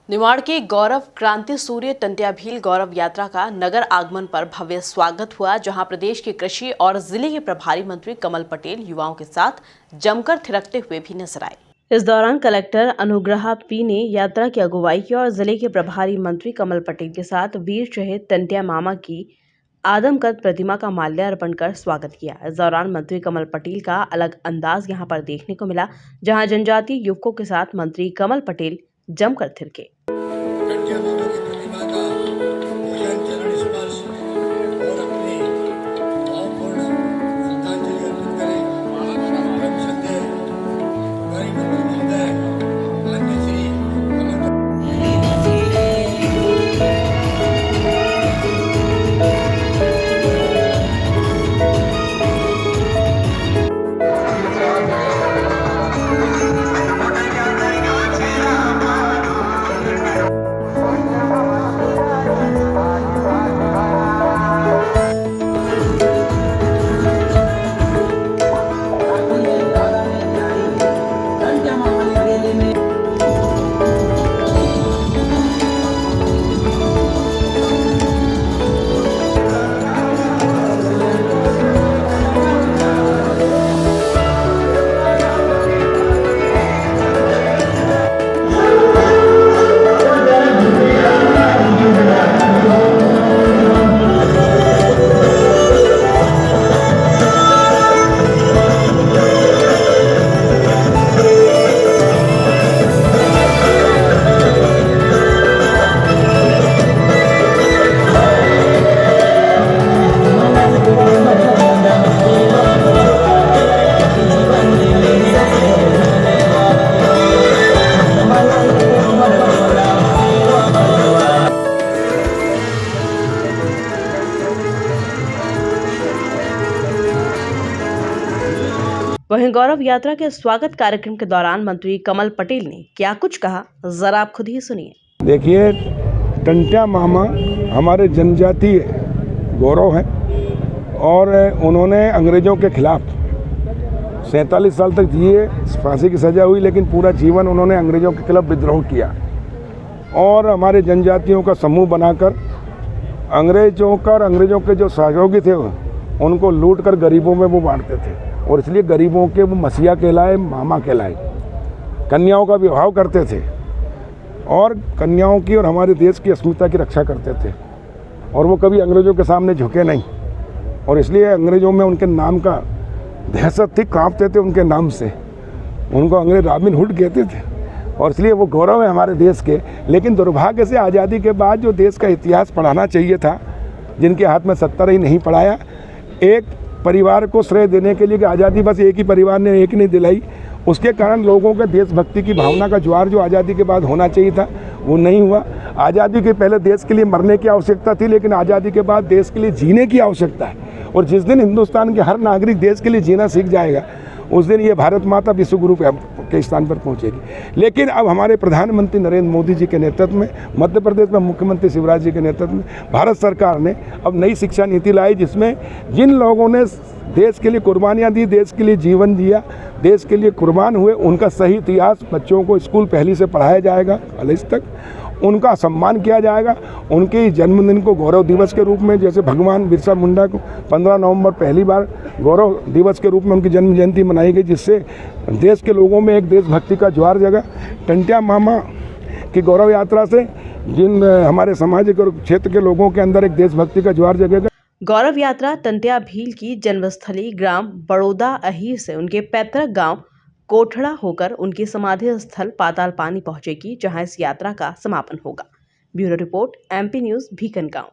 निमाड़ के गौरव क्रांति सूर्य टंट्या भील गौरव यात्रा का नगर आगमन पर भव्य स्वागत हुआ, जहां प्रदेश के कृषि और जिले के प्रभारी मंत्री कमल पटेल युवाओं के साथ जमकर थिरकते हुए भी नजर आए। इस दौरान कलेक्टर अनुग्रहा पी ने यात्रा की अगुवाई की और जिले के प्रभारी मंत्री कमल पटेल के साथ वीर शहीद टंट्या मामा की आदमकद प्रतिमा का माल्यार्पण कर स्वागत किया। इस दौरान मंत्री कमल पटेल का अलग अंदाज यहां पर देखने को मिला, जहां जनजातीय युवकों के साथ मंत्री कमल पटेल जमकर थिरके। वहीं गौरव यात्रा के स्वागत कार्यक्रम के दौरान मंत्री कमल पटेल ने क्या कुछ कहा, जरा आप खुद ही सुनिए। देखिए, टंट्या मामा हमारे जनजातीय गौरव हैं और उन्होंने अंग्रेज़ों के खिलाफ 47 साल तक जिए, फांसी की सज़ा हुई, लेकिन पूरा जीवन उन्होंने अंग्रेज़ों के खिलाफ विद्रोह किया और हमारे जनजातियों का समूह बनाकर अंग्रेज़ों का और अंग्रेज़ों के जो सहयोगी थे उनको लूट कर गरीबों में वो बांटते थे और इसलिए गरीबों के वो मसीहा कहलाए, मामा कहलाए। कन्याओं का विवाह करते थे और कन्याओं की और हमारे देश की अस्मिता की रक्षा करते थे और वो कभी अंग्रेज़ों के सामने झुके नहीं और इसलिए अंग्रेज़ों में उनके नाम का दहशत थी, कांपते थे उनके नाम से। उनको अंग्रेज रॉबिन हुड कहते थे और इसलिए वो गौरव है हमारे देश के। लेकिन दुर्भाग्य से आज़ादी के बाद जो देश का इतिहास पढ़ाना चाहिए था, जिनके हाथ में सत्ता ही नहीं पढ़ाया, एक परिवार को श्रेय देने के लिए कि आज़ादी बस एक ही परिवार ने एक नहीं दिलाई, उसके कारण लोगों के देशभक्ति की भावना का ज्वार जो आज़ादी के बाद होना चाहिए था वो नहीं हुआ। आज़ादी के पहले देश के लिए मरने की आवश्यकता थी, लेकिन आज़ादी के बाद देश के लिए जीने की आवश्यकता है और जिस दिन हिंदुस्तान के हर नागरिक देश के लिए जीना सीख जाएगा उस दिन ये भारत माता विश्व गुरु के स्थान पर पहुंचेगी। लेकिन अब हमारे प्रधानमंत्री नरेंद्र मोदी जी के नेतृत्व में, मध्य प्रदेश में मुख्यमंत्री शिवराज जी के नेतृत्व में भारत सरकार ने अब नई शिक्षा नीति लाई, जिसमें जिन लोगों ने देश के लिए कुर्बानियाँ दी, देश के लिए जीवन दिया, देश के लिए कुर्बान हुए, उनका सही इतिहास बच्चों को स्कूल पहली से पढ़ाया जाएगा, कॉलेज तक उनका सम्मान किया जाएगा। उनके जन्मदिन को गौरव दिवस के रूप में, जैसे भगवान बिरसा मुंडा को 15 नवंबर पहली बार गौरव दिवस के रूप में उनकी जन्म जयंती मनाई गई, जिससे देश के लोगों में एक देशभक्ति का ज्वार जगा। टंट्या मामा की गौरव यात्रा से जिन हमारे सामाजिक और क्षेत्र के लोगों के अंदर एक देशभक्ति का ज्वार जगेगा। गौरव यात्रा टंट्या भील की जन्मस्थली ग्राम बड़ौदा अहीर से उनके पैतृक गांव कोठड़ा होकर उनकी समाधि स्थल पाताल पानी पहुंचेगी, जहां इस यात्रा का समापन होगा। Bureau report, MP news, Bhikangaon.